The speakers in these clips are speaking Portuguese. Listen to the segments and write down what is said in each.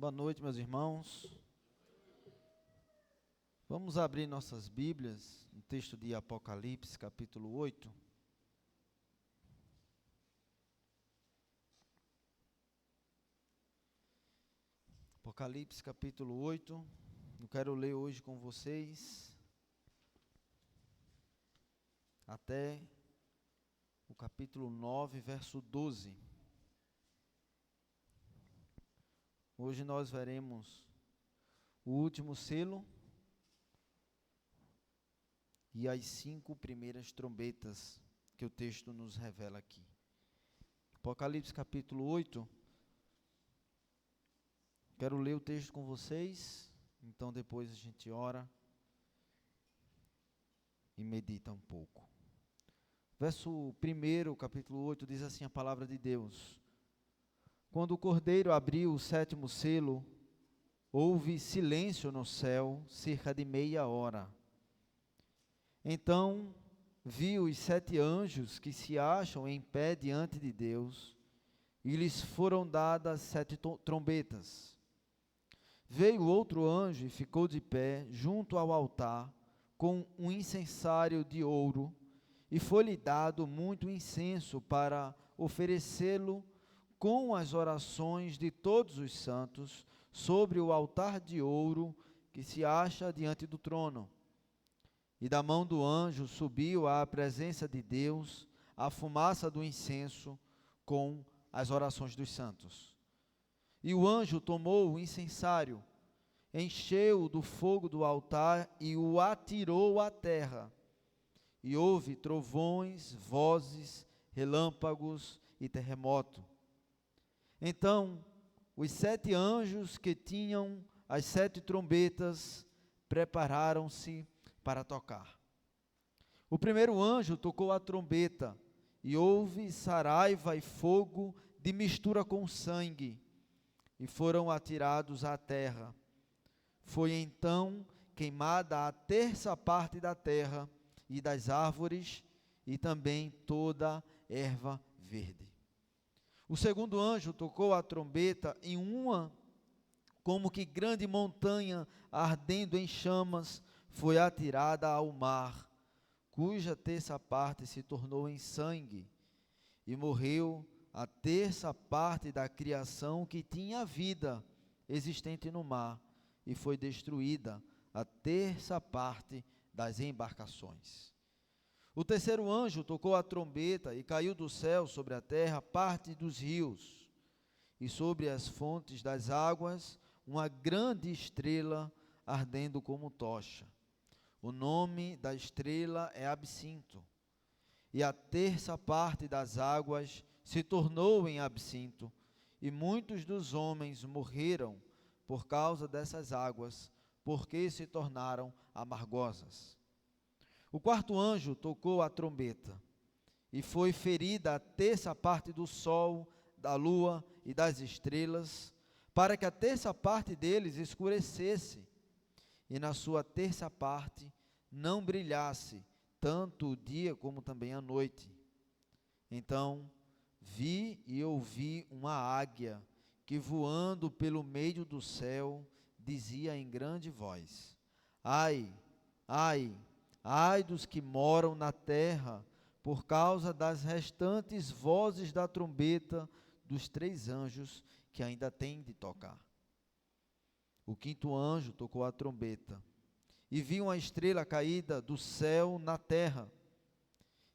Boa noite, meus irmãos. Vamos abrir nossas Bíblias no texto de Apocalipse, capítulo 8. Apocalipse, capítulo 8. Eu quero ler hoje com vocês até o capítulo 9, verso 12. Hoje nós veremos o último selo e as 5 primeiras trombetas que o texto nos revela aqui. Apocalipse capítulo 8. Quero ler o texto com vocês, então depois a gente ora e medita um pouco. Verso 1, capítulo 8, diz assim a palavra de Deus: Quando o Cordeiro abriu o 7º selo, houve silêncio no céu, cerca de meia hora. Então vi os 7 anjos que se acham em pé diante de Deus, e lhes foram dadas 7 trombetas. Veio outro anjo e ficou de pé junto ao altar, com um incensário de ouro, e foi-lhe dado muito incenso para oferecê-lo com as orações de todos os santos, sobre o altar de ouro que se acha diante do trono. E da mão do anjo subiu à presença de Deus a fumaça do incenso com as orações dos santos. E o anjo tomou o incensário, encheu do fogo do altar e o atirou à terra. E houve trovões, vozes, relâmpagos e terremoto. Então, os 7 anjos que tinham as 7 trombetas prepararam-se para tocar. O primeiro anjo tocou a trombeta, e houve saraiva e fogo de mistura com sangue, e foram atirados à terra. Foi então queimada a 1/3 parte da terra e das árvores, e também toda erva verde. O segundo anjo tocou a trombeta, e uma como que grande montanha ardendo em chamas foi atirada ao mar, cuja 1/3 parte se tornou em sangue, e morreu a 1/3 parte da criação que tinha vida existente no mar, e foi destruída a 1/3 parte das embarcações. O terceiro anjo tocou a trombeta, e caiu do céu sobre a terra parte dos rios, e sobre as fontes das águas uma grande estrela ardendo como tocha. O nome da estrela é Absinto, e a 1/3 parte das águas se tornou em absinto, e muitos dos homens morreram por causa dessas águas, porque se tornaram amargosas. O quarto anjo tocou a trombeta, e foi ferida a 1/3 parte do sol, da lua e das estrelas, para que a 1/3 parte deles escurecesse, e na sua 1/3 parte não brilhasse tanto o dia como também a noite. Então vi e ouvi uma águia que, voando pelo meio do céu, dizia em grande voz: Ai, ai, ai dos que moram na terra, por causa das restantes vozes da trombeta dos 3 anjos que ainda têm de tocar. O quinto anjo tocou a trombeta, e vi uma estrela caída do céu na terra,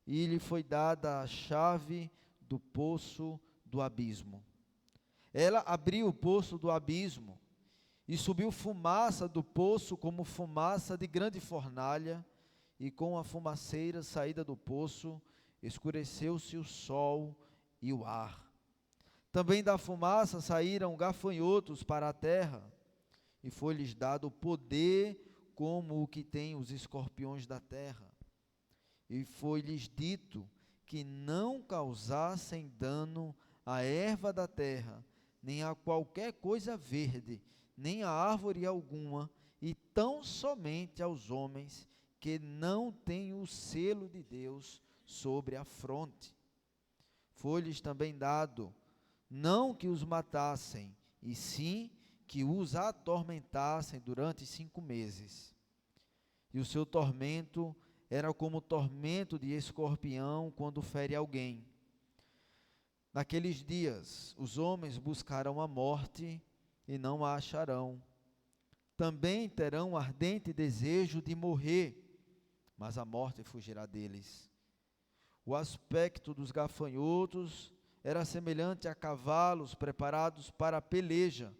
e lhe foi dada a chave do poço do abismo. Ela abriu o poço do abismo, e subiu fumaça do poço como fumaça de grande fornalha, e com a fumaceira saída do poço, escureceu-se o sol e o ar. Também da fumaça saíram gafanhotos para a terra, e foi-lhes dado poder como o que tem os escorpiões da terra. E foi-lhes dito que não causassem dano à erva da terra, nem a qualquer coisa verde, nem a árvore alguma, e tão somente aos homens que não têm o selo de Deus sobre a fronte. Foi-lhes também dado, não que os matassem, e sim que os atormentassem durante 5 meses. E o seu tormento era como o tormento de escorpião quando fere alguém. Naqueles dias, os homens buscarão a morte e não a acharão. Também terão ardente desejo de morrer, mas a morte fugirá deles. O aspecto dos gafanhotos era semelhante a cavalos preparados para a peleja.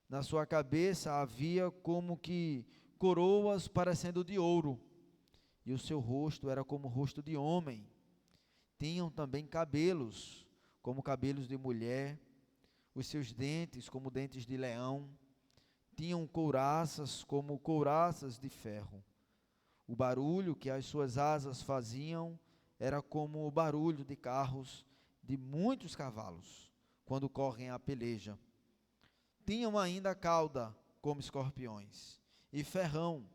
Na sua cabeça havia como que coroas parecendo de ouro, e o seu rosto era como o rosto de homem. Tinham também cabelos, como cabelos de mulher, os seus dentes como dentes de leão, tinham couraças como couraças de ferro. O barulho que as suas asas faziam era como o barulho de carros de muitos cavalos, quando correm a peleja. Tinham ainda cauda como escorpiões, e ferrão.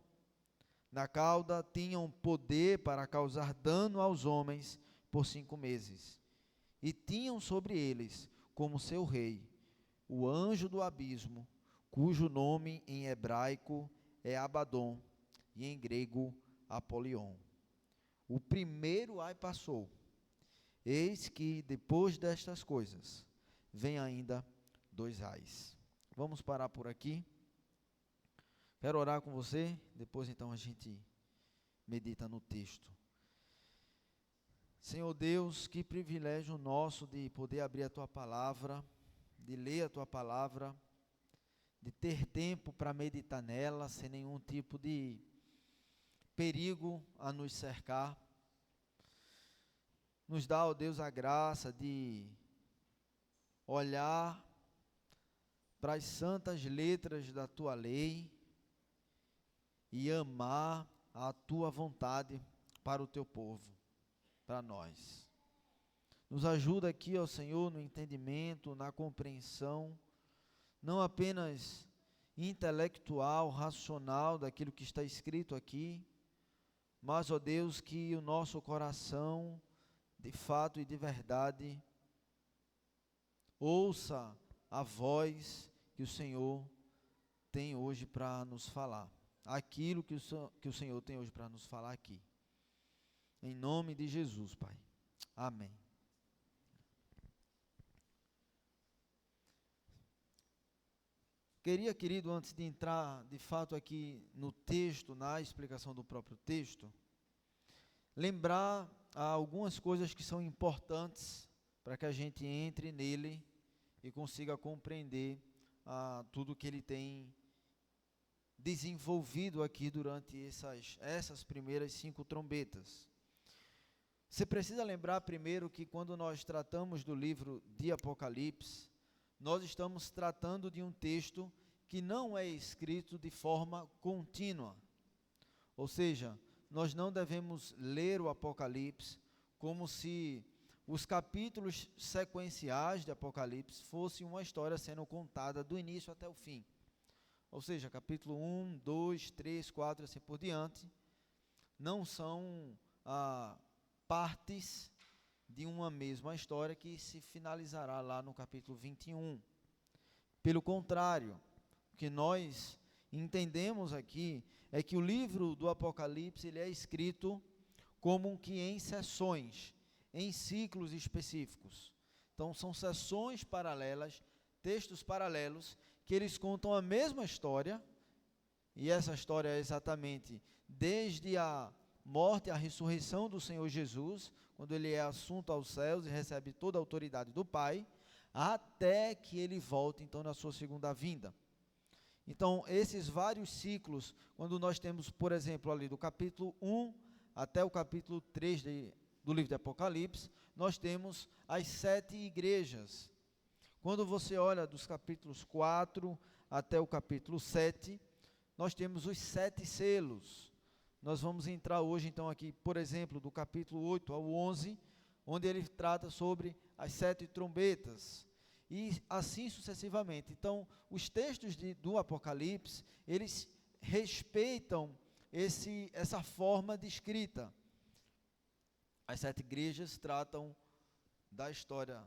Na cauda tinham poder para causar dano aos homens por 5 meses. E tinham sobre eles, como seu rei, o anjo do abismo, cujo nome em hebraico é Abaddon, e em grego Apolion. O primeiro ai passou. Eis que, depois destas coisas, vem ainda 2 ais. Vamos parar por aqui. Quero orar com você, depois então a gente medita no texto. Senhor Deus, que privilégio nosso de poder abrir a Tua Palavra, de ler a Tua Palavra, de ter tempo para meditar nela, sem nenhum tipo de perigo a nos cercar. Nos dá, ó Deus, a graça de olhar para as santas letras da Tua lei e amar a Tua vontade para o Teu povo, para nós. Nos ajuda aqui, ó Senhor, no entendimento, na compreensão, não apenas intelectual, racional daquilo que está escrito aqui, mas, ó Deus, que o nosso coração, de fato e de verdade, ouça a voz que o Senhor tem hoje para nos falar. Aquilo que o Senhor tem hoje para nos falar aqui. Em nome de Jesus, Pai. Amém. Queria, querido, antes de entrar de fato aqui no texto, na explicação do próprio texto, lembrar algumas coisas que são importantes para que a gente entre nele e consiga compreender tudo que ele tem desenvolvido aqui durante essas primeiras 5 trombetas. Você precisa lembrar primeiro que quando nós tratamos do livro de Apocalipse, nós estamos tratando de um texto que não é escrito de forma contínua. Ou seja, nós não devemos ler o Apocalipse como se os capítulos sequenciais de Apocalipse fossem uma história sendo contada do início até o fim. Ou seja, capítulo 1, 2, 3, 4, assim por diante, não são partes de uma mesma história que se finalizará lá no capítulo 21. Pelo contrário, o que nós entendemos aqui é que o livro do Apocalipse ele é escrito como que em seções, em ciclos específicos. Então são seções paralelas, textos paralelos, que eles contam a mesma história, e essa história é exatamente desde a morte e a ressurreição do Senhor Jesus, quando ele é assunto aos céus e recebe toda a autoridade do Pai, até que ele volte então na sua segunda vinda. Então, esses vários ciclos, quando nós temos, por exemplo, ali do capítulo 1 até o capítulo 3 do livro de Apocalipse, nós temos as 7 igrejas. Quando você olha dos capítulos 4 até o capítulo 7, nós temos os 7 selos. Nós vamos entrar hoje, então, aqui, por exemplo, do capítulo 8 ao 11, onde ele trata sobre as 7 trombetas, e assim sucessivamente. Então, os textos do Apocalipse, eles respeitam essa forma de escrita. As 7 igrejas tratam da história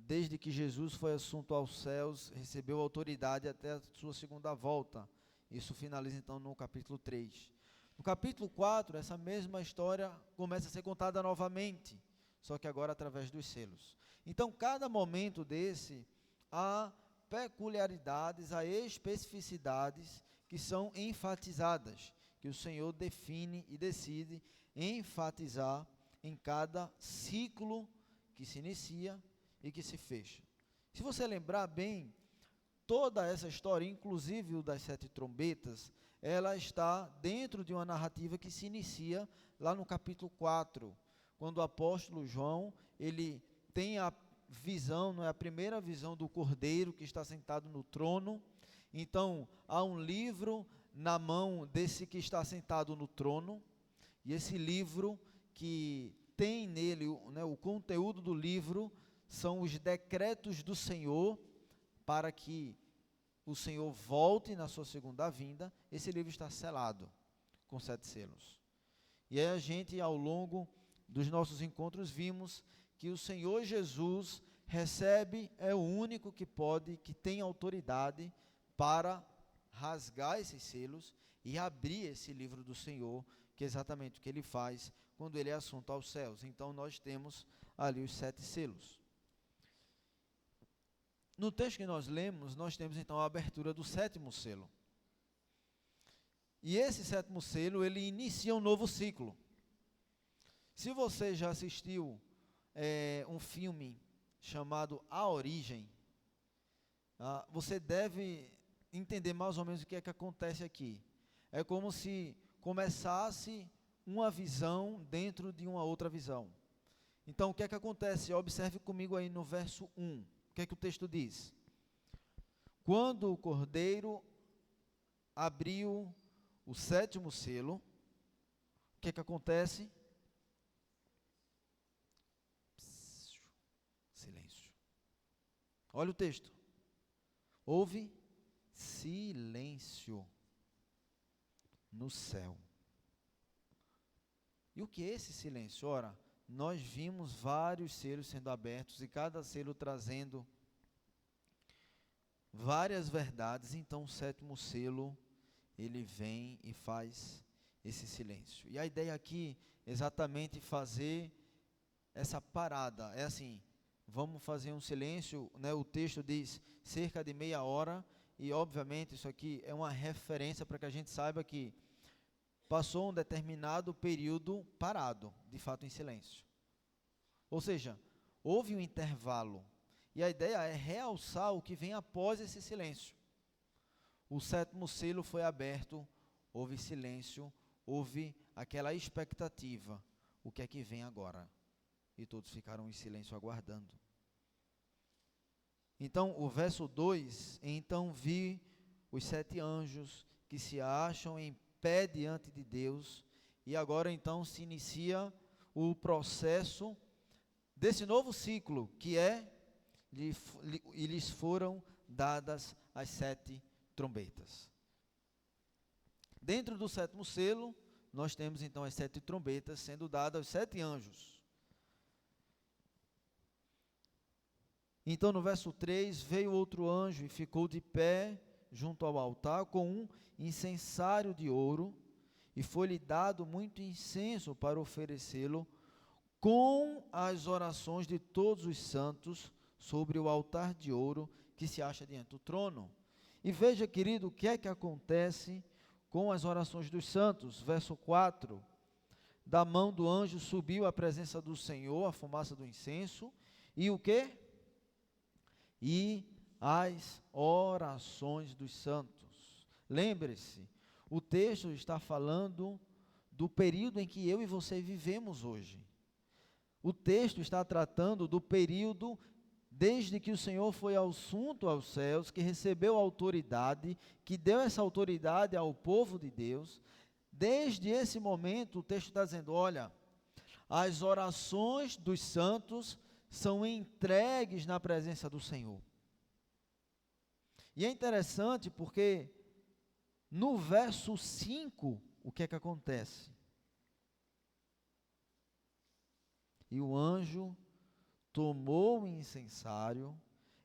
desde que Jesus foi assunto aos céus, recebeu autoridade até a sua segunda volta. Isso finaliza então no capítulo 3. No capítulo 4, essa mesma história começa a ser contada novamente, só que agora através dos selos. Então, cada momento desse, há peculiaridades, há especificidades que são enfatizadas, que o Senhor define e decide enfatizar em cada ciclo que se inicia e que se fecha. Se você lembrar bem, toda essa história, inclusive o das 7 trombetas, ela está dentro de uma narrativa que se inicia lá no capítulo 4, quando o apóstolo João, ele tem a visão, não é a primeira visão do Cordeiro que está sentado no trono. Então, há um livro na mão desse que está sentado no trono, e esse livro que tem nele, né, o conteúdo do livro são os decretos do Senhor para que o Senhor volte na sua segunda vinda. Esse livro está selado com 7 selos. E aí a gente, ao longo dos nossos encontros, vimos que o Senhor Jesus recebe, é o único que pode, que tem autoridade para rasgar esses selos e abrir esse livro do Senhor, que é exatamente o que ele faz quando ele é assunto aos céus. Então nós temos ali os 7 selos. No texto que nós lemos, nós temos então a abertura do 7º selo. E esse 7º selo, ele inicia um novo ciclo. Se você já assistiu um filme chamado A Origem, você deve entender mais ou menos o que é que acontece aqui. É como se começasse uma visão dentro de uma outra visão. Então, o que é que acontece? Observe comigo aí no verso 1. O que é que o texto diz? Quando o Cordeiro abriu o 7º selo, o que é que acontece? Silêncio. Olha o texto. Houve silêncio no céu. E o que é esse silêncio? Ora, nós vimos vários selos sendo abertos e cada selo trazendo várias verdades. Então o 7º selo, ele vem e faz esse silêncio. E a ideia aqui é exatamente fazer essa parada. É assim, vamos fazer um silêncio, né? O texto diz cerca de meia hora, e obviamente isso aqui é uma referência para que a gente saiba que passou um determinado período parado, de fato em silêncio. Ou seja, houve um intervalo, e a ideia é realçar o que vem após esse silêncio. O 7º selo foi aberto, houve silêncio, houve aquela expectativa, o que é que vem agora? E todos ficaram em silêncio aguardando. Então, o verso 2, então vi os 7 anjos que se acham em pé diante de Deus, e agora então se inicia o processo desse novo ciclo, que é, e lhes foram dadas as 7 trombetas. Dentro do 7º selo, nós temos então as 7 trombetas sendo dadas aos 7 anjos. Então no verso 3, veio outro anjo e ficou de pé junto ao altar com um incensário de ouro, e foi-lhe dado muito incenso para oferecê-lo com as orações de todos os santos sobre o altar de ouro que se acha diante do trono. E veja, querido, o que é que acontece com as orações dos santos. Verso 4, da mão do anjo subiu à presença do Senhor a fumaça do incenso, e o quê? E as orações dos santos. Lembre-se, o texto está falando do período em que eu e você vivemos hoje. O texto está tratando do período desde que o Senhor foi assunto aos céus, que recebeu autoridade, que deu essa autoridade ao povo de Deus. Desde esse momento, o texto está dizendo, olha, as orações dos santos são entregues na presença do Senhor. E é interessante porque no verso 5, o que é que acontece? E o anjo tomou o incensário,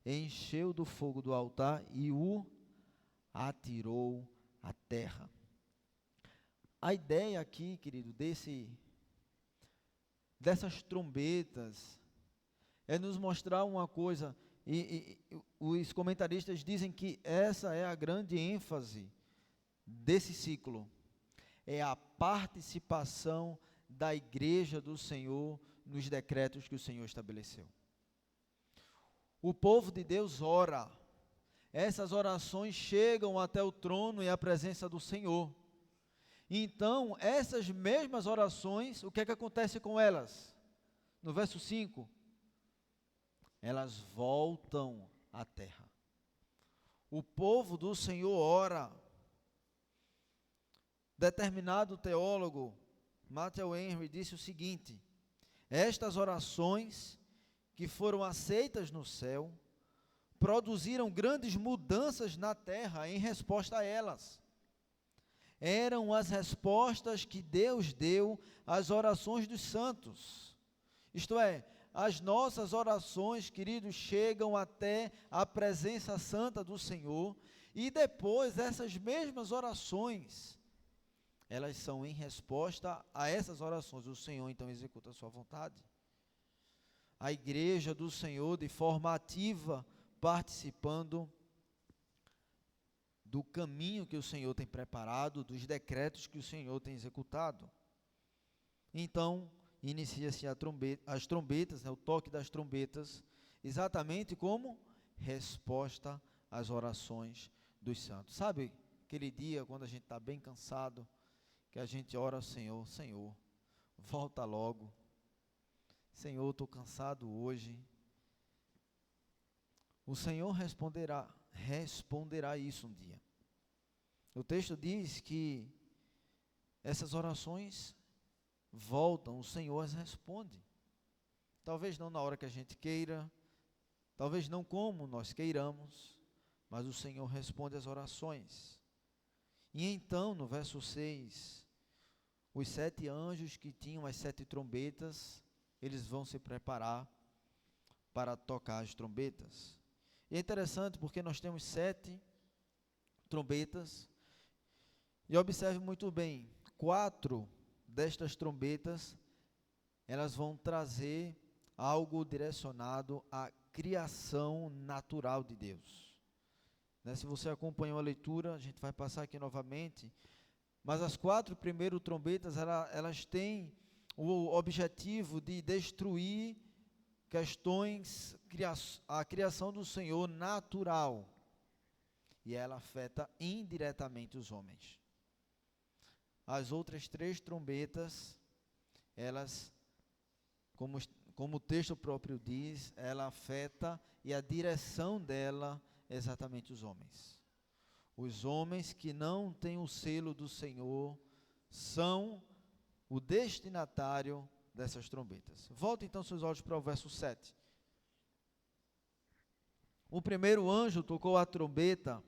encheu do fogo do altar e o atirou à terra. A ideia aqui, querido, dessas trombetas é nos mostrar uma coisa, e os comentaristas dizem que essa é a grande ênfase desse ciclo, é a participação da igreja do Senhor nos decretos que o Senhor estabeleceu. O povo de Deus ora, essas orações chegam até o trono e a presença do Senhor. Então, essas mesmas orações, o que é que acontece com elas? No verso 5, elas voltam à terra. O povo do Senhor ora. Determinado teólogo, Matthew Henry, disse o seguinte: estas orações que foram aceitas no céu produziram grandes mudanças na terra em resposta a elas. Eram as respostas que Deus deu às orações dos santos. Isto é, as nossas orações, queridos, chegam até a presença santa do Senhor, e depois essas mesmas orações, elas são em resposta a essas orações. O Senhor então executa a sua vontade. A igreja do Senhor, de forma ativa, participando do caminho que o Senhor tem preparado, dos decretos que o Senhor tem executado. Então, inicia-se as trombetas, o toque das trombetas, exatamente como resposta às orações dos santos. Sabe aquele dia, quando a gente está bem cansado, que a gente ora ao Senhor: Senhor, volta logo. Senhor, estou cansado hoje. O Senhor responderá isso um dia. O texto diz que essas orações voltam, o Senhor as responde. Talvez não na hora que a gente queira, talvez não como nós queiramos, mas o Senhor responde as orações. E então, no verso 6, os 7 anjos que tinham as 7 trombetas, eles vão se preparar para tocar as trombetas. E é interessante porque nós temos 7 trombetas, e observe muito bem, 4 destas trombetas, elas vão trazer algo direcionado à criação natural de Deus. Se você acompanhou a leitura, a gente vai passar aqui novamente, mas as 4 primeiras trombetas, elas têm o objetivo de destruir questões, a criação do Senhor natural, e ela afeta indiretamente os homens. As outras 3 trombetas, elas, como o texto próprio diz, ela afeta, e a direção dela é exatamente os homens. Os homens que não têm o selo do Senhor são o destinatário dessas trombetas. Volte então seus olhos para o verso 7. O primeiro anjo tocou a trombeta,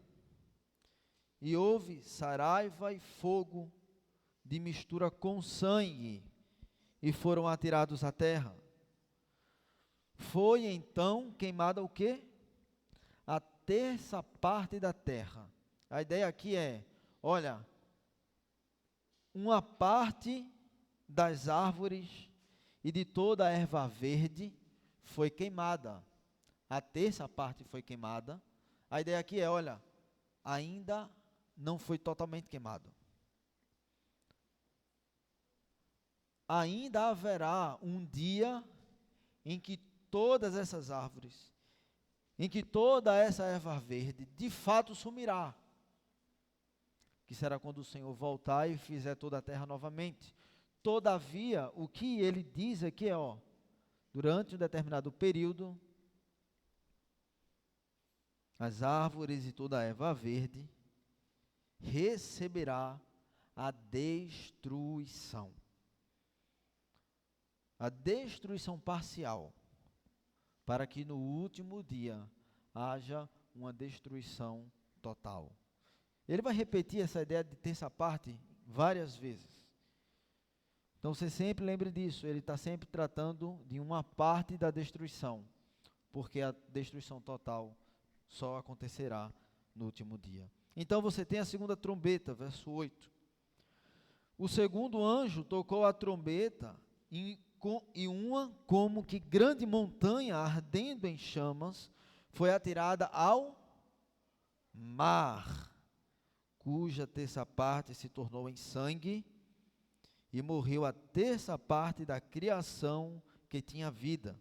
e houve saraiva e fogo de mistura com sangue, e foram atirados à terra. Foi então queimada o quê? A terça parte da terra. A ideia aqui é, olha, uma parte das árvores e de toda a erva verde foi queimada. A terça parte foi queimada. A ideia aqui é, olha, ainda não foi totalmente queimado. Ainda haverá um dia em que todas essas árvores, em que toda essa erva verde, de fato sumirá, que será quando o Senhor voltar e fizer toda a terra novamente. Todavia, o que ele diz aqui é, durante um determinado período, as árvores e toda a erva verde receberá a destruição. A destruição parcial, para que no último dia haja uma destruição total. Ele vai repetir essa ideia de terça parte várias vezes. Então você sempre lembre disso, ele está sempre tratando de uma parte da destruição, porque a destruição total só acontecerá no último dia. Então você tem a segunda trombeta, verso 8. O segundo anjo tocou a trombeta e uma como que grande montanha ardendo em chamas foi atirada ao mar, cuja terça parte se tornou em sangue, e morreu a terça parte da criação que tinha vida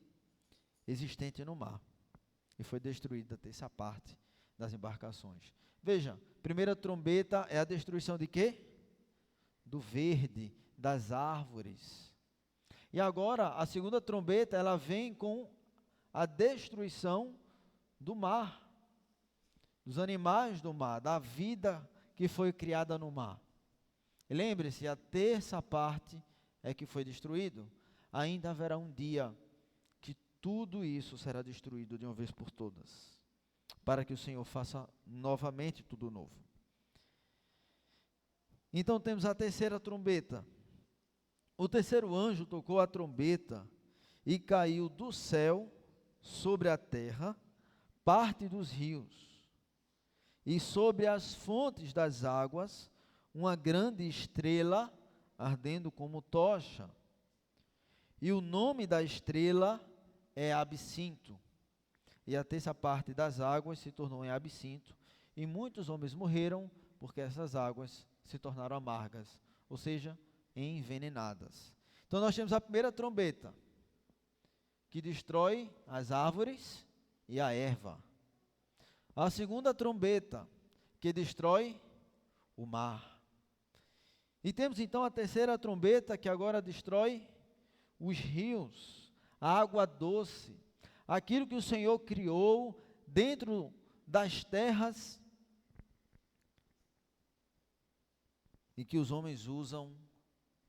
existente no mar, e foi destruída a terça parte das embarcações. Veja, primeira trombeta é a destruição de quê? Do verde, das árvores. E agora, a segunda trombeta, ela vem com a destruição do mar, dos animais do mar, da vida que foi criada no mar. E lembre-se, a terça parte é que foi destruído. Ainda haverá um dia que tudo isso será destruído de uma vez por todas, para que o Senhor faça novamente tudo novo. Então temos a terceira trombeta. O terceiro anjo tocou a trombeta e caiu do céu sobre a terra parte dos rios, e sobre as fontes das águas uma grande estrela ardendo como tocha. E o nome da estrela é Absinto. E a terça parte das águas se tornou em absinto, e muitos homens morreram, porque essas águas se tornaram amargas, ou seja, envenenadas. Então nós temos a primeira trombeta, que destrói as árvores e a erva. A segunda trombeta, que destrói o mar. E temos então a terceira trombeta, que agora destrói os rios, a água doce, aquilo que o Senhor criou dentro das terras e que os homens usam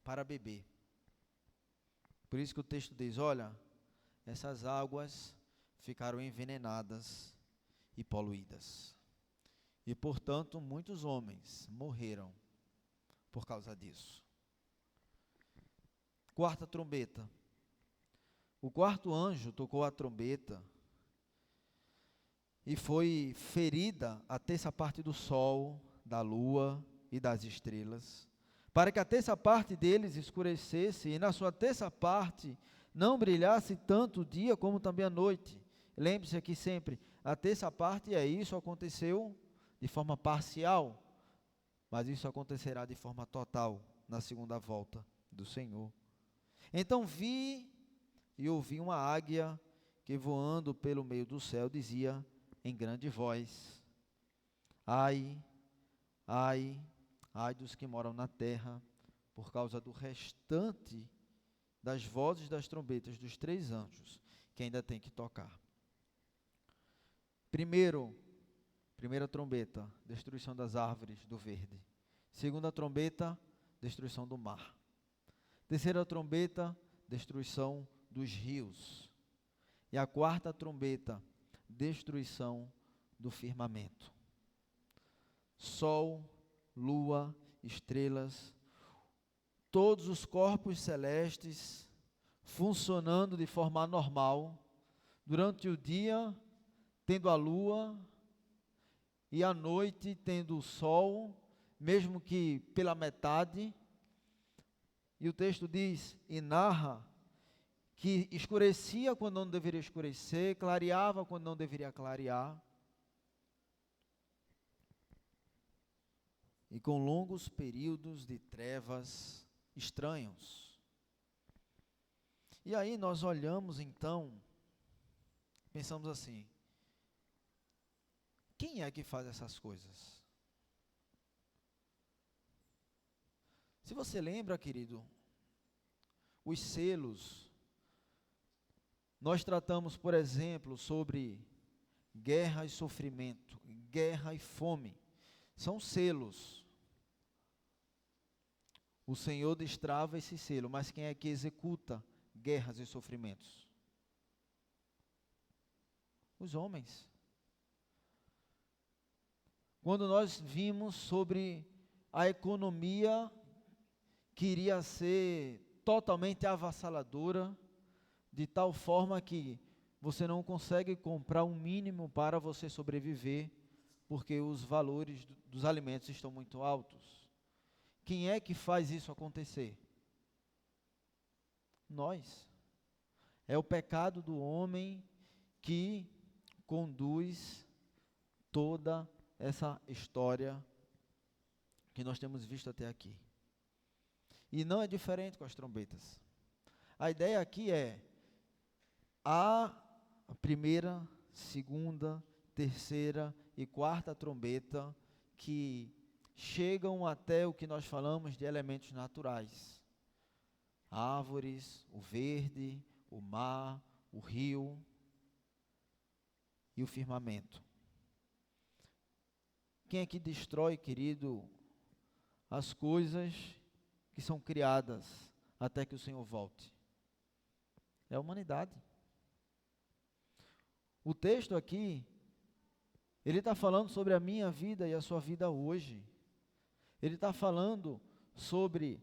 para beber. Por isso que o texto diz, olha, essas águas ficaram envenenadas e poluídas. E, portanto, muitos homens morreram por causa disso. Quarta trombeta. O quarto anjo tocou a trombeta e foi ferida a terça parte do sol, da lua e das estrelas, para que a terça parte deles escurecesse e na sua terça parte não brilhasse tanto o dia como também a noite. Lembre-se aqui sempre, a terça parte isso aconteceu de forma parcial, mas isso acontecerá de forma total na segunda volta do Senhor. Então vi e ouvi uma águia que voando pelo meio do céu dizia em grande voz: ai, ai, ai dos que moram na terra, por causa do restante das vozes das trombetas dos três anjos, que ainda tem que tocar. Primeira trombeta, destruição das árvores do verde. Segunda trombeta, destruição do mar. Terceira trombeta, destruição dos rios. E a quarta trombeta, destruição do firmamento. Sol, lua, estrelas, todos os corpos celestes funcionando de forma anormal, durante o dia tendo a lua e à noite tendo o sol, mesmo que pela metade. E o texto diz e narra que escurecia quando não deveria escurecer, clareava quando não deveria clarear, e com longos períodos de trevas estranhos. E aí nós olhamos então, pensamos assim, quem é que faz essas coisas? Se você lembra, querido, os selos, nós tratamos, por exemplo, sobre guerra e sofrimento, guerra e fome, são selos. O Senhor destrava esse selo, mas quem é que executa guerras e sofrimentos? Os homens. Quando nós vimos sobre a economia que iria ser totalmente avassaladora, de tal forma que você não consegue comprar um mínimo para você sobreviver, porque os valores dos alimentos estão muito altos. Quem é que faz isso acontecer? Nós. É o pecado do homem que conduz toda essa história que nós temos visto até aqui. E não é diferente com as trombetas. A ideia aqui é a primeira, segunda, terceira e quarta trombeta que chegam até o que nós falamos de elementos naturais. Árvores, o verde, o mar, o rio e o firmamento. Quem é que destrói, querido, as coisas que são criadas até que o Senhor volte? É a humanidade. O texto aqui, ele está falando sobre a minha vida e a sua vida hoje. Ele está falando sobre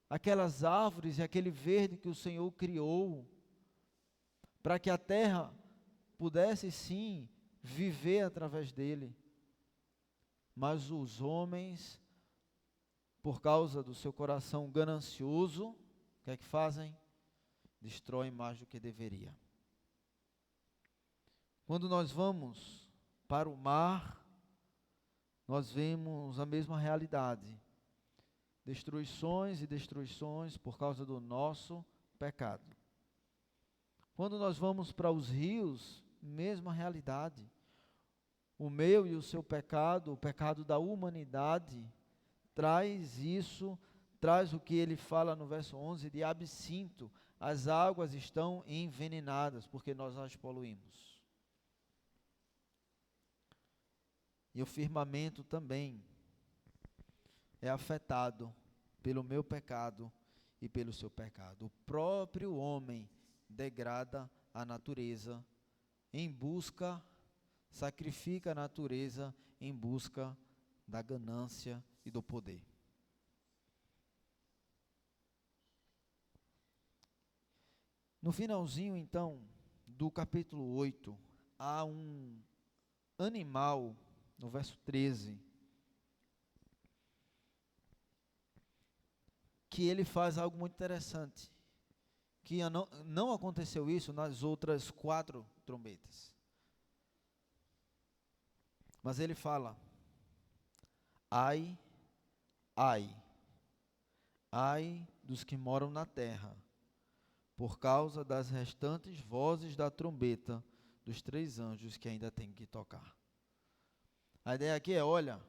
aquelas árvores e aquele verde que o Senhor criou, para que a terra pudesse sim viver através dele. Mas os homens, por causa do seu coração ganancioso, o que é que fazem? Destroem mais do que deveria. Quando nós vamos para o mar, nós vemos a mesma realidade. Destruições e destruições por causa do nosso pecado. Quando nós vamos para os rios, mesma realidade. O meu e o seu pecado, o pecado da humanidade, traz isso, traz o que ele fala no verso 11 de absinto. As águas estão envenenadas porque nós as poluímos. E o firmamento também é afetado pelo meu pecado e pelo seu pecado. O próprio homem degrada a natureza em busca, sacrifica a natureza em busca da ganância e do poder. No finalzinho, então, do capítulo 8, há um animal, no verso 13, que ele faz algo muito interessante, que não aconteceu isso nas outras 4 trombetas. Mas ele fala: ai, ai, ai dos que moram na terra, por causa das restantes vozes da trombeta dos 3 anjos que ainda tem que tocar. A ideia aqui é, olha,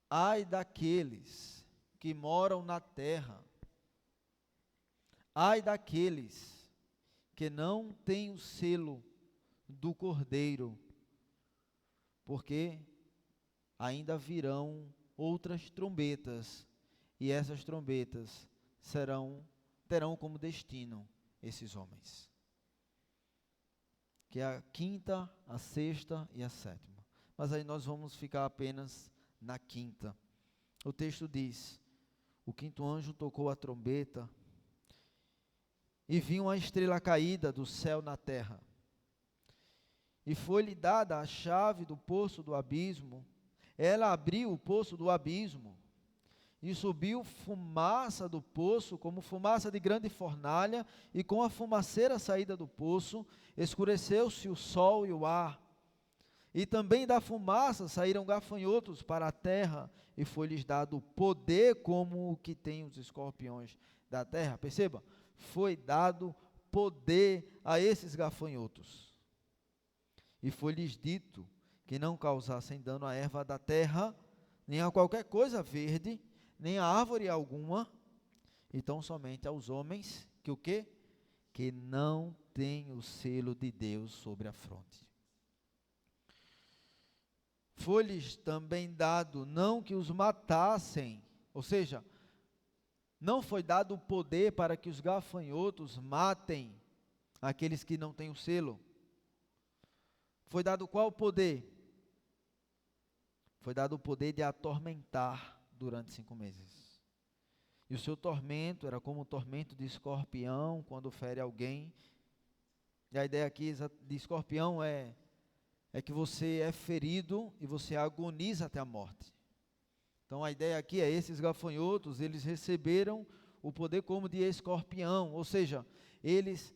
ai daqueles que moram na terra, ai daqueles que não têm o selo do Cordeiro, porque ainda virão outras trombetas, e essas trombetas terão como destino esses homens. Que é a 5ª, a 6ª e a 7ª. Mas aí nós vamos ficar apenas na 5ª. O texto diz: o 5º anjo tocou a trombeta, e viu uma estrela caída do céu na terra. E foi-lhe dada a chave do poço do abismo. Ela abriu o poço do abismo, e subiu fumaça do poço, como fumaça de grande fornalha, e com a fumaceira saída do poço, escureceu-se o sol e o ar. E também da fumaça saíram gafanhotos para a terra, e foi-lhes dado poder como o que tem os escorpiões da terra. Perceba, foi dado poder a esses gafanhotos. E foi-lhes dito que não causassem dano à erva da terra, nem a qualquer coisa verde, nem a árvore alguma, então somente aos homens que o quê? Que não têm o selo de Deus sobre a fronte. Foi-lhes também dado não que os matassem, ou seja, não foi dado o poder para que os gafanhotos matem aqueles que não têm o selo. Foi dado qual poder? Foi dado o poder de atormentar durante 5 meses. E o seu tormento era como o tormento de escorpião quando fere alguém. E a ideia aqui de escorpião é que você é ferido e você agoniza até a morte. Então a ideia aqui é, esses gafanhotos, eles receberam o poder como de escorpião, ou seja, eles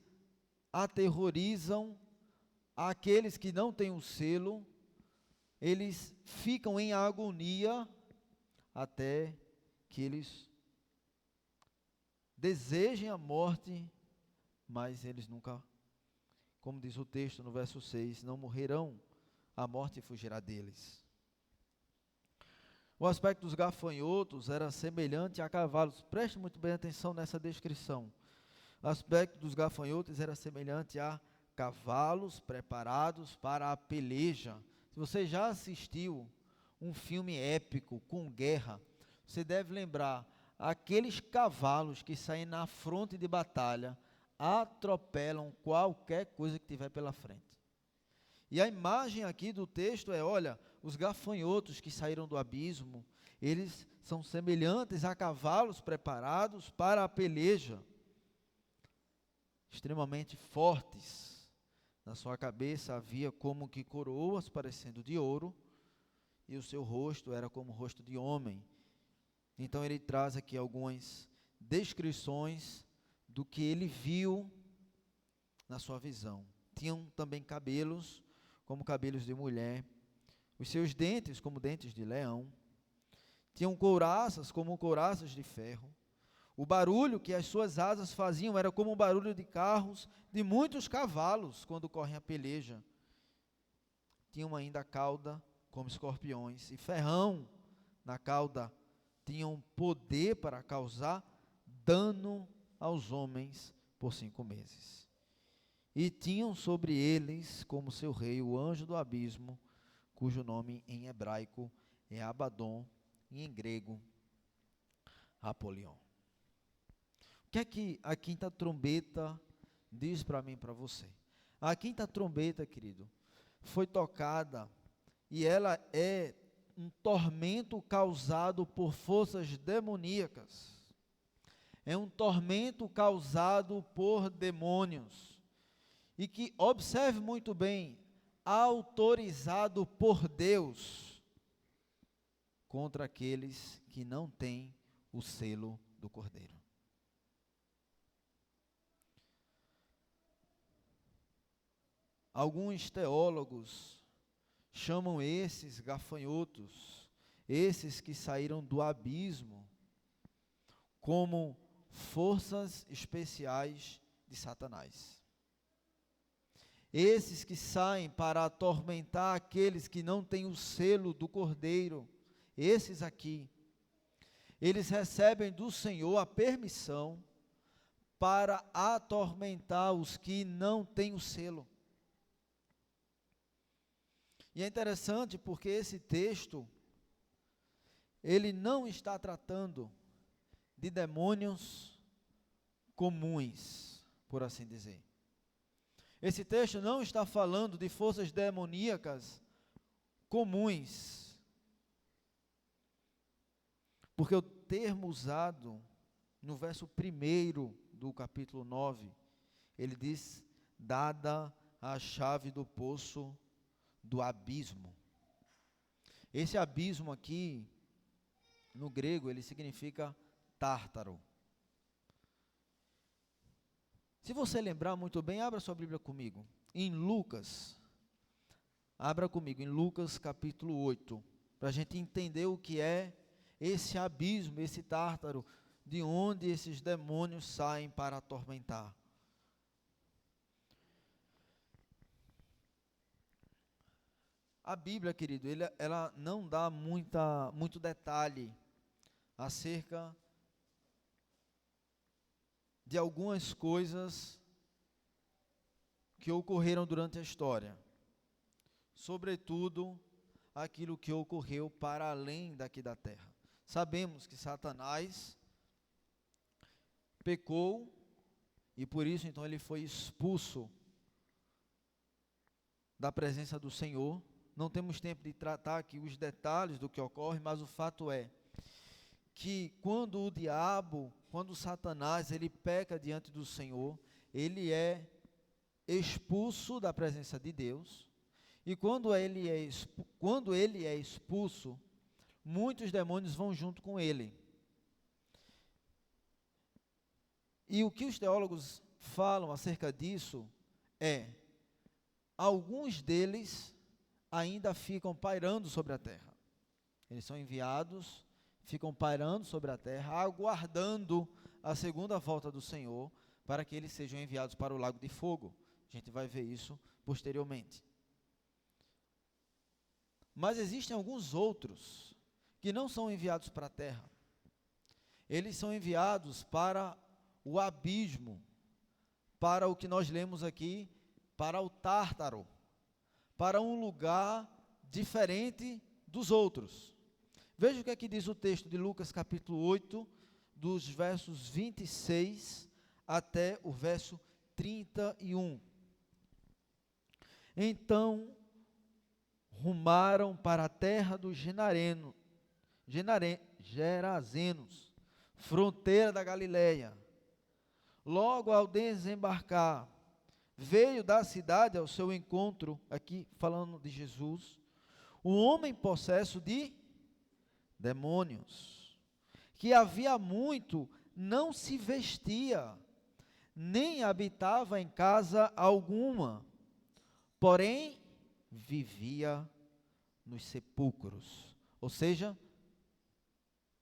aterrorizam aqueles que não têm o selo, eles ficam em agonia até que eles desejem a morte, mas eles nunca, como diz o texto no verso 6, não morrerão, a morte fugirá deles. O aspecto dos gafanhotos era semelhante a cavalos. Preste muito bem atenção nessa descrição. O aspecto dos gafanhotos era semelhante a cavalos preparados para a peleja. Se você já assistiu um filme épico com guerra, você deve lembrar, aqueles cavalos que saem na fronte de batalha atropelam qualquer coisa que tiver pela frente. E a imagem aqui do texto é, olha, os gafanhotos que saíram do abismo, eles são semelhantes a cavalos preparados para a peleja, extremamente fortes. Na sua cabeça havia como que coroas parecendo de ouro, e o seu rosto era como o rosto de homem. Então ele traz aqui algumas descrições do que ele viu na sua visão. Tinham também cabelos, como cabelos de mulher, os seus dentes como dentes de leão, tinham couraças como couraças de ferro, o barulho que as suas asas faziam era como o barulho de carros de muitos cavalos quando correm a peleja. Tinham ainda cauda como escorpiões e ferrão na cauda, tinham poder para causar dano aos homens por 5 meses. E tinham sobre eles, como seu rei, o anjo do abismo, cujo nome em hebraico é Abaddon e em grego Apolion. O que é que a quinta trombeta diz para mim e para você? A quinta trombeta, querido, foi tocada e ela é um tormento causado por forças demoníacas. É um tormento causado por demônios. E que, observe muito bem, autorizado por Deus contra aqueles que não têm o selo do Cordeiro. Alguns teólogos chamam esses gafanhotos, esses que saíram do abismo, como forças especiais de Satanás. Esses que saem para atormentar aqueles que não têm o selo do Cordeiro, esses aqui, eles recebem do Senhor a permissão para atormentar os que não têm o selo. E é interessante porque esse texto, ele não está tratando de demônios comuns, por assim dizer. Esse texto não está falando de forças demoníacas comuns, porque o termo usado no verso 1 do capítulo 9, ele diz, dada a chave do poço do abismo. Esse abismo aqui, no grego, ele significa Tártaro. Se você lembrar muito bem, abra sua Bíblia comigo, em Lucas, abra comigo, em Lucas capítulo 8, para a gente entender o que é esse abismo, esse Tártaro, de onde esses demônios saem para atormentar. A Bíblia, querido, ela não dá muito detalhe acerca de algumas coisas que ocorreram durante a história, sobretudo aquilo que ocorreu para além daqui da terra. Sabemos que Satanás pecou e por isso então ele foi expulso da presença do Senhor. Não temos tempo de tratar aqui os detalhes do que ocorre, mas o fato é que quando Satanás, ele peca diante do Senhor, ele é expulso da presença de Deus, e quando ele é expulso, muitos demônios vão junto com ele. E o que os teólogos falam acerca disso é, alguns deles ainda ficam pairando sobre a terra. Eles são enviados, ficam pairando sobre a terra, aguardando a segunda volta do Senhor, para que eles sejam enviados para o lago de fogo. A gente vai ver isso posteriormente. Mas existem alguns outros que não são enviados para a terra. Eles são enviados para o abismo, para o que nós lemos aqui, para o Tártaro, para um lugar diferente dos outros. Veja o que é que diz o texto de Lucas capítulo 8, dos versos 26 até o verso 31. Então, rumaram para a terra dos Gerazenos, fronteira da Galileia. Logo ao desembarcar, veio da cidade ao seu encontro, aqui falando de Jesus, um homem possesso de demônios, que havia muito não se vestia, nem habitava em casa alguma, porém vivia nos sepulcros, ou seja,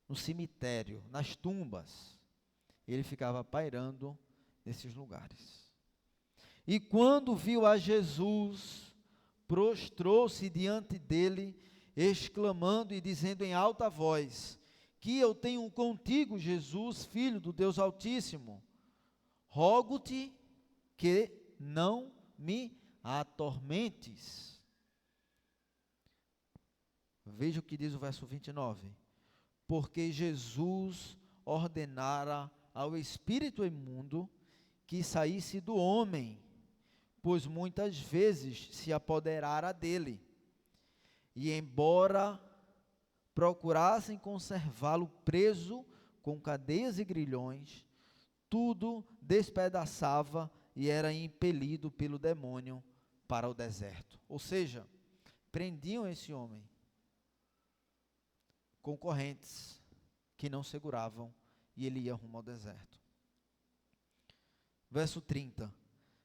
no cemitério, nas tumbas. Ele ficava pairando nesses lugares. E quando viu a Jesus, prostrou-se diante dele, exclamando e dizendo em alta voz: que eu tenho contigo, Jesus, Filho do Deus Altíssimo, rogo-te que não me atormentes. Veja o que diz o verso 29. Porque Jesus ordenara ao espírito imundo que saísse do homem, pois muitas vezes se apoderara dele. E embora procurassem conservá-lo preso com cadeias e grilhões, tudo despedaçava e era impelido pelo demônio para o deserto. Ou seja, prendiam esse homem com correntes que não seguravam e ele ia rumo ao deserto. Verso 30.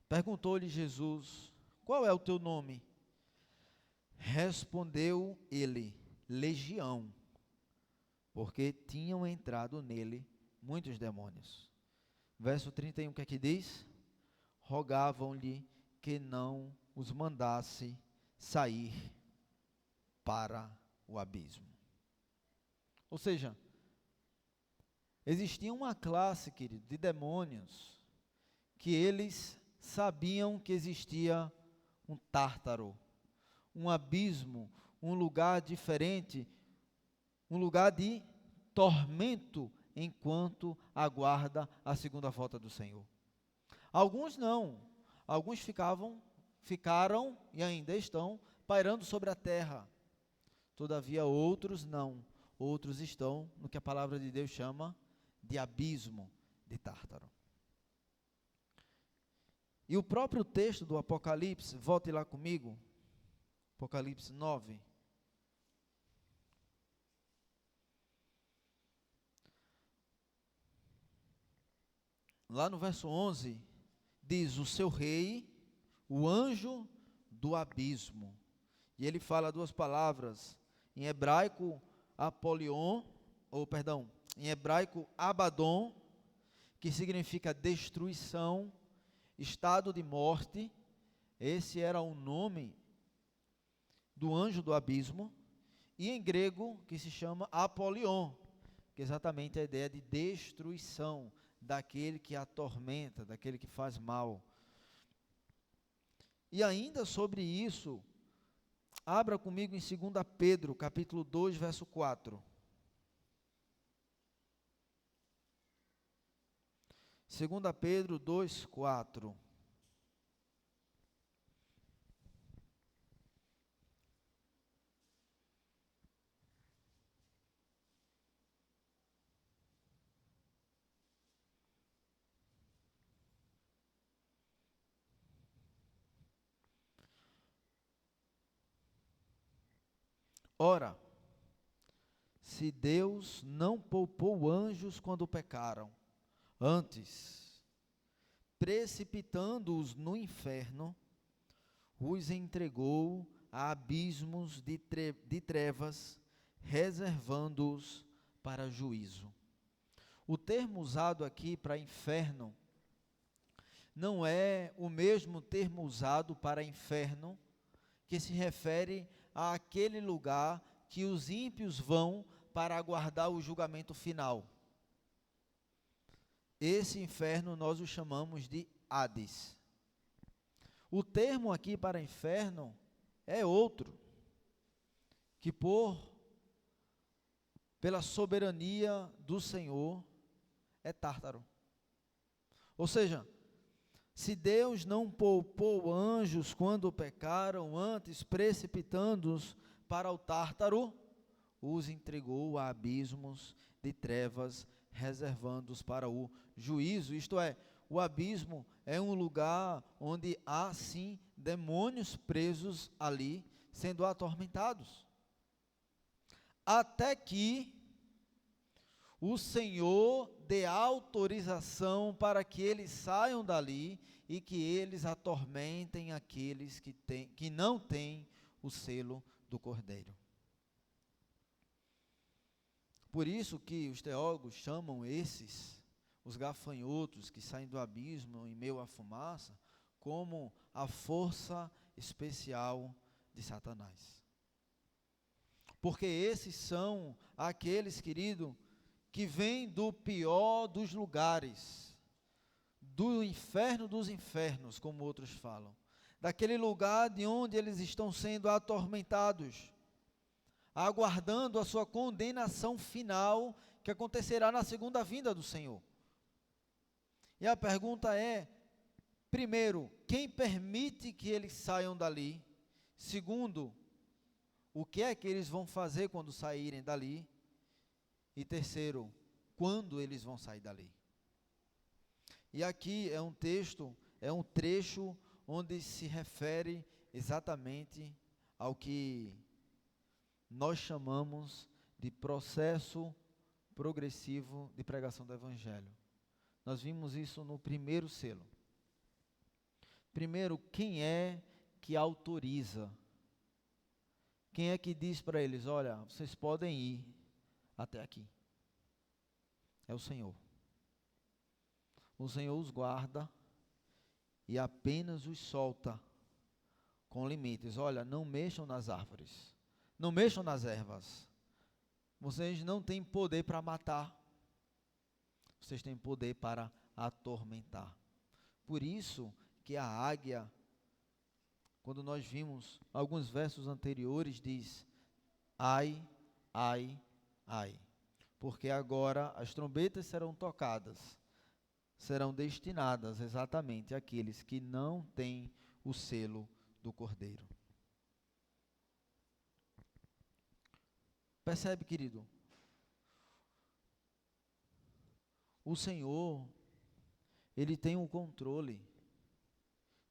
Perguntou-lhe Jesus: qual é o teu nome? Respondeu ele: Legião, porque tinham entrado nele muitos demônios. Verso 31, o que é que diz? Rogavam-lhe que não os mandasse sair para o abismo. Ou seja, existia uma classe, querido, de demônios, que eles sabiam que existia um Tártaro, um abismo, um lugar diferente, um lugar de tormento, enquanto aguarda a segunda volta do Senhor. Alguns não, alguns ficaram e ainda estão pairando sobre a terra. Todavia outros não, outros estão no que a palavra de Deus chama de abismo de Tártaro. E o próprio texto do Apocalipse, volte lá comigo, Apocalipse 9. Lá no verso 11, diz: o seu rei, o anjo do abismo. E ele fala duas palavras, em hebraico, em hebraico, Abaddon, que significa destruição, estado de morte. Esse era o nome do anjo do abismo. E em grego, que se chama Apolion, que é exatamente a ideia de destruição, daquele que atormenta, daquele que faz mal. E ainda sobre isso, abra comigo em 2 Pedro, capítulo 2, verso 4. 2 Pedro 2, 4. Ora, se Deus não poupou anjos quando pecaram, antes, precipitando-os no inferno, os entregou a abismos de trevas, reservando-os para juízo. O termo usado aqui para inferno não é o mesmo termo usado para inferno, que se refere àquele lugar que os ímpios vão para aguardar o julgamento final. Esse inferno nós o chamamos de Hades. O termo aqui para inferno é outro, que pela soberania do Senhor, é Tártaro. Ou seja, se Deus não poupou anjos quando pecaram, antes precipitando-os para o Tártaro, os entregou a abismos de trevas, reservando-os para o juízo. Isto é, o abismo é um lugar onde há sim demônios presos ali, sendo atormentados. Até que o Senhor dê autorização para que eles saiam dali e que eles atormentem aqueles que não têm o selo do Cordeiro. Por isso que os teólogos chamam os gafanhotos que saem do abismo em meio à fumaça, como a força especial de Satanás. Porque esses são aqueles, querido, que vêm do pior dos lugares, do inferno dos infernos, como outros falam, daquele lugar de onde eles estão sendo atormentados, aguardando a sua condenação final, que acontecerá na segunda vinda do Senhor. E a pergunta é, primeiro, quem permite que eles saiam dali? Segundo, o que é que eles vão fazer quando saírem dali? E terceiro, quando eles vão sair dali? E aqui é um trecho onde se refere exatamente ao que nós chamamos de processo progressivo de pregação do Evangelho. Nós vimos isso no primeiro selo. Primeiro, quem é que autoriza? Quem é que diz para eles, olha, vocês podem ir até aqui? É o Senhor. O Senhor os guarda e apenas os solta com limites. Olha, não mexam nas árvores, não mexam nas ervas. Vocês não têm poder para matar, vocês têm poder para atormentar. Por isso que a águia, quando nós vimos alguns versos anteriores, diz, ai, ai, ai, porque agora as trombetas serão tocadas, serão destinadas exatamente àqueles que não têm o selo do Cordeiro. Percebe, querido? O Senhor, Ele tem um controle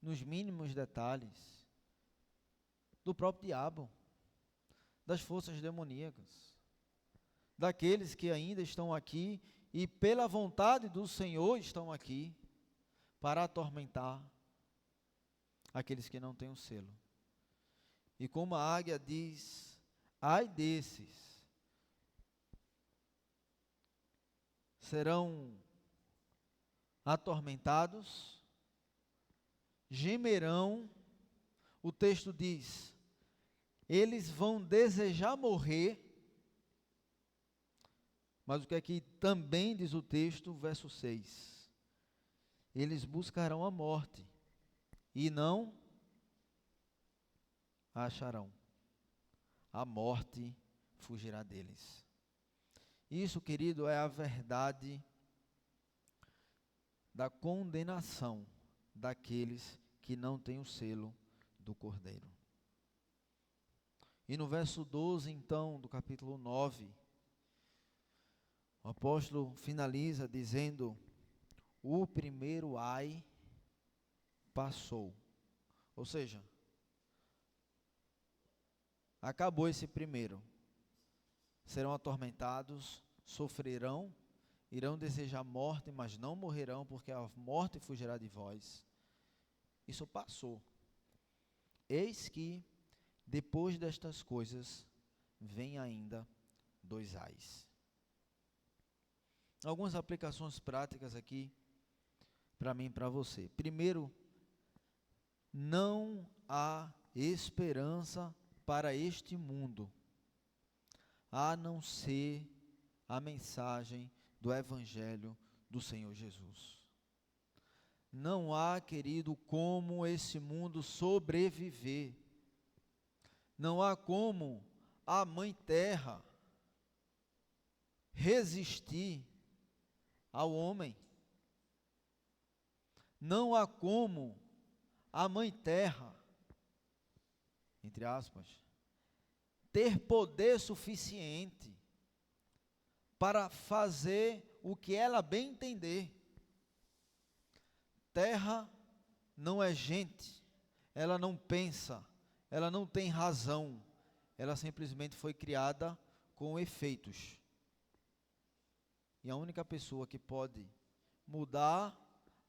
nos mínimos detalhes do próprio diabo, das forças demoníacas, daqueles que ainda estão aqui e pela vontade do Senhor estão aqui para atormentar aqueles que não têm o selo. E como a águia diz, ai desses, serão atormentados, gemerão, o texto diz, eles vão desejar morrer, mas o que aqui também diz o texto, verso 6, eles buscarão a morte e não a acharão, a morte fugirá deles. Isso, querido, é a verdade da condenação daqueles que não têm o selo do Cordeiro. E no verso 12, então, do capítulo 9, o apóstolo finaliza dizendo, o primeiro ai passou. Ou seja, Acabou esse primeiro. Serão atormentados, sofrerão, irão desejar morte, mas não morrerão, porque a morte fugirá de vós. Isso passou. Eis que, depois destas coisas, vem ainda 2 ais. Algumas aplicações práticas aqui, para mim e para você. Primeiro, não há esperança para este mundo, a não ser a mensagem do Evangelho do Senhor Jesus. Não há, querido, como esse mundo sobreviver. Não há como a Mãe Terra resistir ao homem. Não há como a Mãe Terra, entre aspas, ter poder suficiente para fazer o que ela bem entender. Terra não é gente, ela não pensa, ela não tem razão, ela simplesmente foi criada com efeitos. E a única pessoa que pode mudar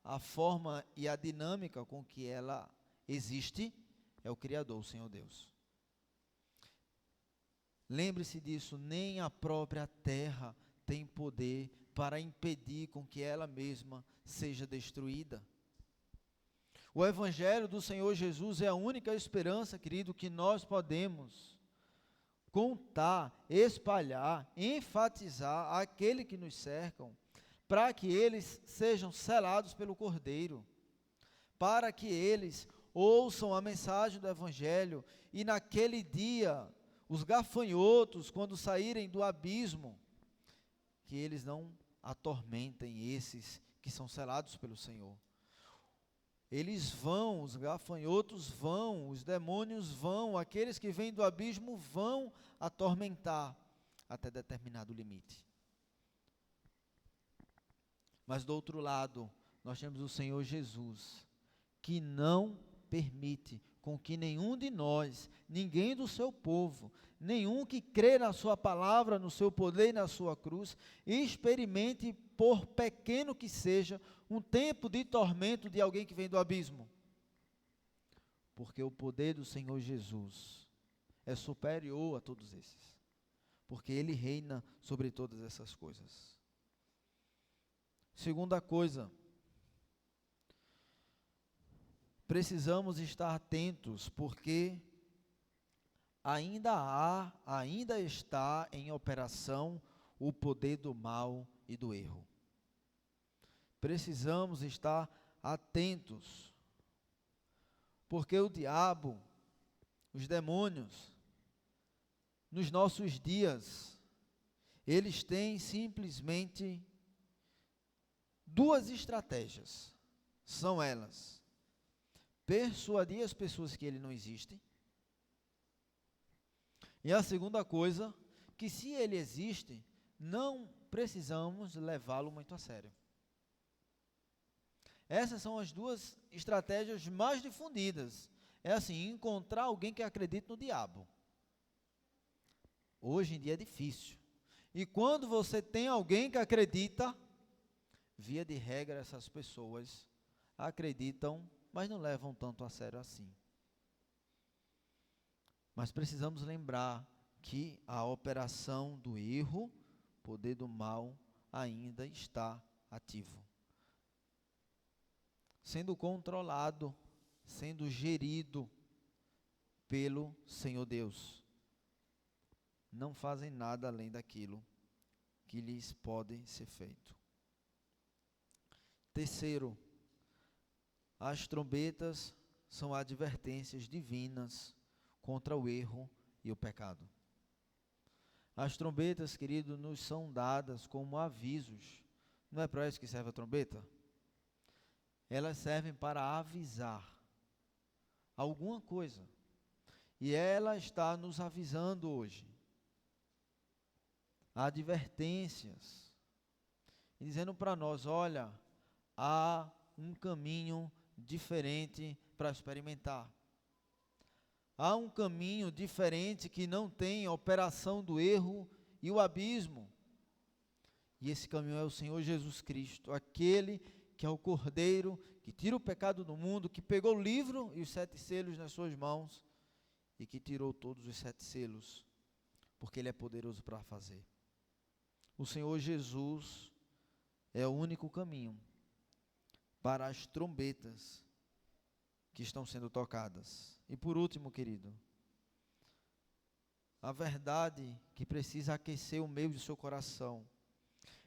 a forma e a dinâmica com que ela existe é o Criador, o Senhor Deus. Lembre-se disso, nem a própria terra tem poder para impedir com que ela mesma seja destruída. O Evangelho do Senhor Jesus é a única esperança, querido, que nós podemos contar, espalhar, enfatizar àqueles que nos cercam, para que eles sejam selados pelo Cordeiro, para que eles ouçam a mensagem do Evangelho, e naquele dia, os gafanhotos, quando saírem do abismo, que eles não atormentem esses que são selados pelo Senhor. Eles vão, os gafanhotos vão, os demônios vão, aqueles que vêm do abismo vão atormentar até determinado limite. Mas do outro lado, nós temos o Senhor Jesus, que não permite com que nenhum de nós, ninguém do seu povo, nenhum que crê na sua palavra, no seu poder e na sua cruz, experimente, por pequeno que seja, um tempo de tormento de alguém que vem do abismo. Porque o poder do Senhor Jesus é superior a todos esses. Porque Ele reina sobre todas essas coisas. Segunda coisa, precisamos estar atentos, porque ainda está em operação o poder do mal e do erro. Precisamos estar atentos, porque o diabo, os demônios, nos nossos dias, eles têm simplesmente 2 estratégias. São elas: persuadir as pessoas que ele não existe. E a segunda coisa, que se ele existe, não precisamos levá-lo muito a sério. Essas são as 2 estratégias mais difundidas. É assim, encontrar alguém que acredite no diabo. Hoje em dia é difícil. E quando você tem alguém que acredita, via de regra essas pessoas acreditam, mas não levam tanto a sério assim. Mas precisamos lembrar que a operação do erro, poder do mal, ainda está ativo, sendo controlado, sendo gerido pelo Senhor Deus. Não fazem nada além daquilo que lhes pode ser feito. Terceiro, as trombetas são advertências divinas contra o erro e o pecado. As trombetas, querido, nos são dadas como avisos. Não é para isso que serve a trombeta? Elas servem para avisar alguma coisa. E ela está nos avisando hoje. Advertências. E dizendo para nós, olha, há um caminho diferente para experimentar. Há um caminho diferente que não tem a operação do erro e o abismo. E esse caminho é o Senhor Jesus Cristo, aquele que é o Cordeiro, que tira o pecado do mundo, que pegou o livro e os 7 selos nas suas mãos e que tirou todos os 7 selos, porque Ele é poderoso para fazer. O Senhor Jesus é o único caminho para as trombetas que estão sendo tocadas. E por último, querido, a verdade que precisa aquecer o meio de seu coração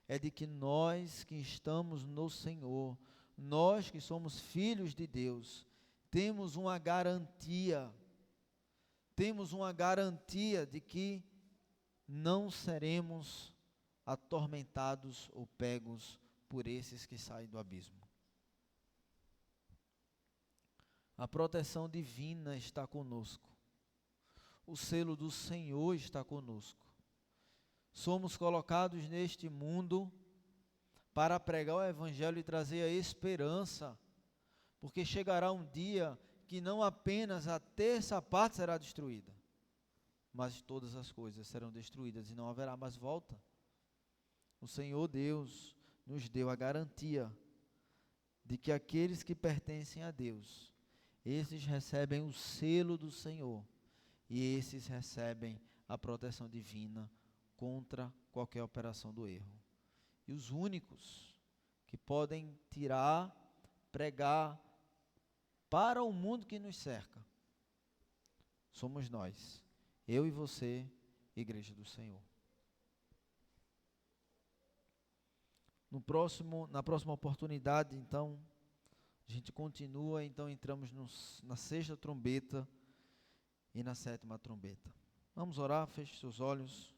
é de que nós que estamos no Senhor, nós que somos filhos de Deus, temos uma garantia de que não seremos atormentados ou pegos por esses que saem do abismo. A proteção divina está conosco. O selo do Senhor está conosco. Somos colocados neste mundo para pregar o Evangelho e trazer a esperança, porque chegará um dia que não apenas a terça parte será destruída, mas todas as coisas serão destruídas e não haverá mais volta. O Senhor Deus nos deu a garantia de que aqueles que pertencem a Deus, esses recebem o selo do Senhor e esses recebem a proteção divina contra qualquer operação do erro. E os únicos que podem tirar, pregar para o mundo que nos cerca, somos nós, eu e você, Igreja do Senhor. Na próxima oportunidade, então, a gente continua, então entramos na 6ª trombeta e na 7ª trombeta. Vamos orar, feche seus olhos.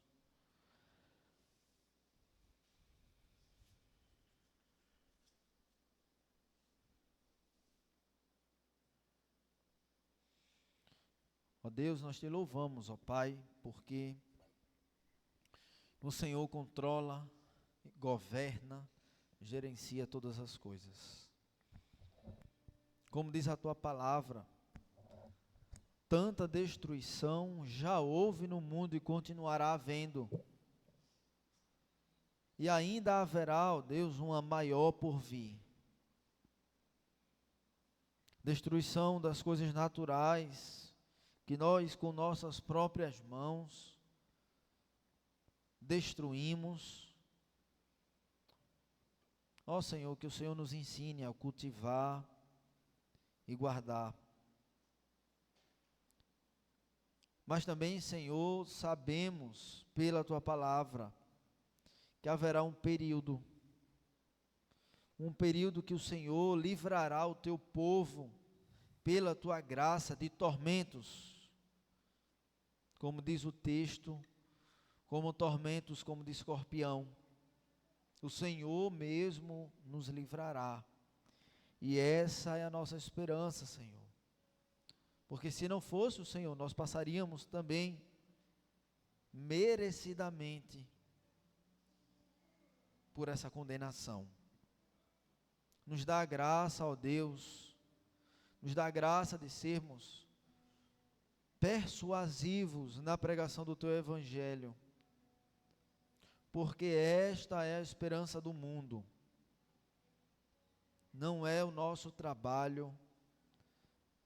Ó Deus, nós te louvamos, ó Pai, porque o Senhor controla, governa, gerencia todas as coisas. Como diz a tua palavra, tanta destruição já houve no mundo e continuará havendo. E ainda haverá, ó Deus, uma maior por vir. Destruição das coisas naturais, que nós com nossas próprias mãos destruímos. Ó Senhor, que o Senhor nos ensine a cultivar e guardar. Mas também, Senhor, sabemos pela tua palavra que haverá um período que o Senhor livrará o teu povo pela tua graça de tormentos, como diz o texto, como tormentos como de escorpião. O Senhor mesmo nos livrará. E essa é a nossa esperança, Senhor. Porque se não fosse o Senhor, nós passaríamos também merecidamente por essa condenação. Nos dá a graça, ó Deus, nos dá a graça de sermos persuasivos na pregação do teu Evangelho, porque esta é a esperança do mundo. Não é o nosso trabalho,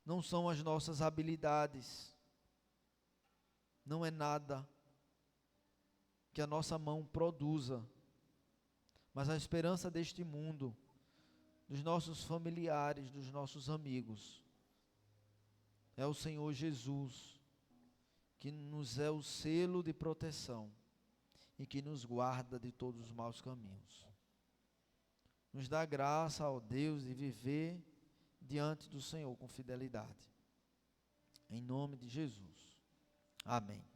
não são as nossas habilidades, não é nada que a nossa mão produza, mas a esperança deste mundo, dos nossos familiares, dos nossos amigos, é o Senhor Jesus, que nos é o selo de proteção e que nos guarda de todos os maus caminhos. Nos dá graça, ó Deus, de viver diante do Senhor com fidelidade. Em nome de Jesus. Amém.